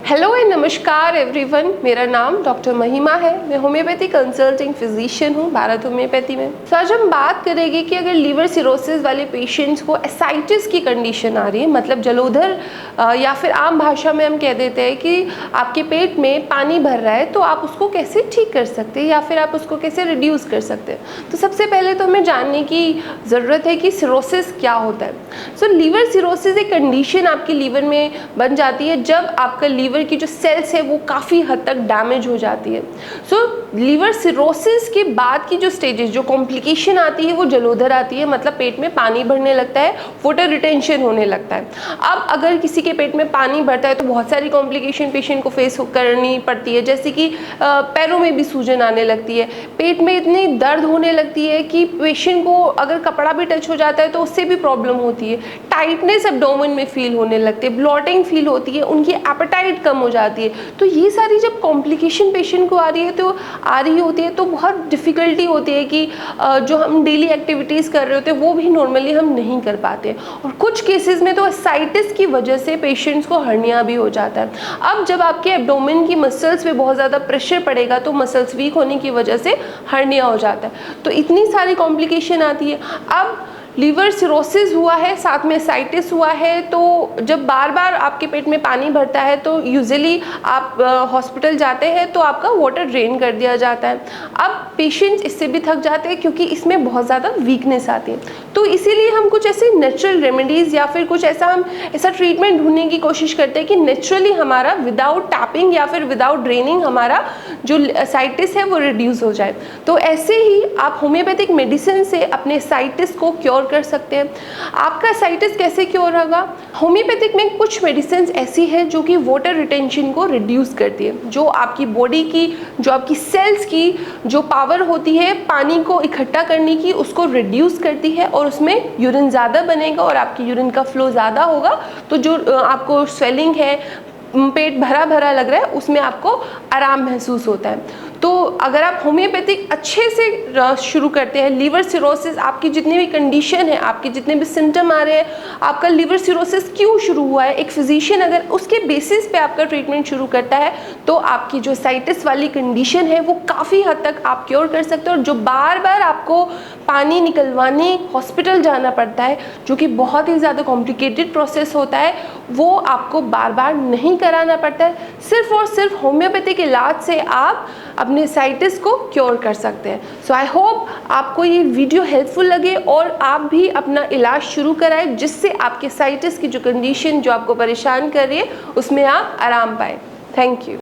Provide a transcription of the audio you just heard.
Hello and नमस्कार everyone, मेरा नाम डॉक्टर महिमा है। मैं होम्योपैथी कंसल्टिंग फिजिशियन हूँ भारत होम्योपैथी में। तो आज हम बात करेंगे कि अगर लीवर सिरोसिस वाले पेशेंट्स को एसाइटिस की कंडीशन आ रही है, मतलब जलोदर, या फिर आम भाषा में हम कह देते हैं कि आपके पेट में पानी भर रहा है, तो आप उसको कैसे ठीक कर सकते हैं या फिर आप उसको कैसे रिड्यूस कर सकते हैं। तो सबसे पहले तो हमें जानने की ज़रूरत है कि सिरोसिस क्या होता है। सो लीवर सिरोसिस एक कंडीशन आपकी लीवर में बन जाती है जब आपका लीवर की जो सेल्स है वो काफ़ी हद तक डैमेज हो जाती है। सो लीवर सिरोसिस के बाद की जो स्टेजेस, जो कॉम्प्लिकेशन आती है, वो जलोदर आती है, मतलब पेट में पानी भरने लगता है, वाटर रिटेंशन होने लगता है। अब अगर किसी के पेट में पानी भरता है तो बहुत सारी कॉम्प्लिकेशन पेशेंट को फेस करनी पड़ती है, जैसे कि पैरों में भी सूजन आने लगती है, पेट में इतनी दर्द होने लगती है कि पेशेंट को अगर कपड़ा भी टच हो जाता है तो उससे भी प्रॉब्लम होती है, टाइटनेस एब्डोमेन में फील होने लगती है, ब्लॉटिंग फील होती है, उनकी एपेटाइट कम हो जाती है। तो ये सारी जब कॉम्प्लिकेशन पेशेंट को आ रही होती है तो बहुत डिफ़िकल्टी होती है कि जो हम डेली एक्टिविटीज़ कर रहे होते हैं वो भी नॉर्मली हम नहीं कर पाते। और कुछ केसेस में तो एसाइटिस की वजह से पेशेंट्स को हर्निया भी हो जाता है। अब जब आपके एब्डोमेन की मसल्स पे बहुत ज़्यादा प्रेशर पड़ेगा तो मसल्स वीक होने की वजह से हर्निया हो जाता है। तो इतनी सारी कॉम्प्लिकेशन आती है। अब लीवर सिरोसिस हुआ है, साथ में एसाइटिस हुआ है, तो जब बार बार आपके पेट में पानी भरता है तो यूजुअली आप हॉस्पिटल जाते हैं तो आपका वाटर ड्रेन कर दिया जाता है। अब पेशेंट्स इससे भी थक जाते हैं क्योंकि इसमें बहुत ज़्यादा वीकनेस आती है। तो इसीलिए हम कुछ ऐसे नेचुरल रेमेडीज़ या फिर कुछ ऐसा ट्रीटमेंट ढूंढने की कोशिश करते हैं कि नेचुरली हमारा विदाउट टैपिंग या फिर विदाउट ड्रेनिंग हमारा जो एसाइटिस है वो रिड्यूस हो जाए। तो ऐसे ही आप होम्योपैथिक मेडिसिन से अपने एसाइटिस को क्योर कर सकते हैं। आपका एसाइटिस कैसे क्योर होगा? होम्योपैथिक में कुछ मेडिसिन ऐसी है जो कि वाटर रिटेंशन को रिड्यूस करती है, जो आपकी बॉडी की, जो आपकी सेल्स की जो पावर होती है पानी को इकट्ठा करने की, उसको रिड्यूस करती है और उसमें यूरिन ज़्यादा बनेगा और आपकी यूरिन का फ्लो ज़्यादा होगा। तो जो आपको स्वेलिंग है, पेट भरा भरा लग रहा है, उसमें आपको आराम महसूस होता है। तो अगर आप होम्योपैथिक अच्छे से शुरू करते हैं, लीवर सिरोसिस, आपकी जितनी भी कंडीशन है, आपके जितने भी सिम्टम आ रहे हैं, आपका लीवर सिरोसिस क्यों शुरू हुआ है, एक फिजिशियन अगर उसके बेसिस पे आपका ट्रीटमेंट शुरू करता है तो आपकी जो एसाइटिस वाली कंडीशन है वो काफ़ी हद तक आप क्योर कर सकते हो। और जो बार बार आपको पानी निकलवाने हॉस्पिटल जाना पड़ता है, जो कि बहुत ही ज़्यादा कॉम्प्लिकेटेड प्रोसेस होता है, वो आपको बार बार नहीं कराना पड़ता है। सिर्फ और सिर्फ होम्योपैथिक इलाज से आप अपने एसाइटिस को क्योर कर सकते हैं। सो आई होप आपको ये वीडियो हेल्पफुल लगे और आप भी अपना इलाज शुरू कराएं, जिससे आपके एसाइटिस की जो कंडीशन जो आपको परेशान कर रही है उसमें आप आराम पाएं। Thank you.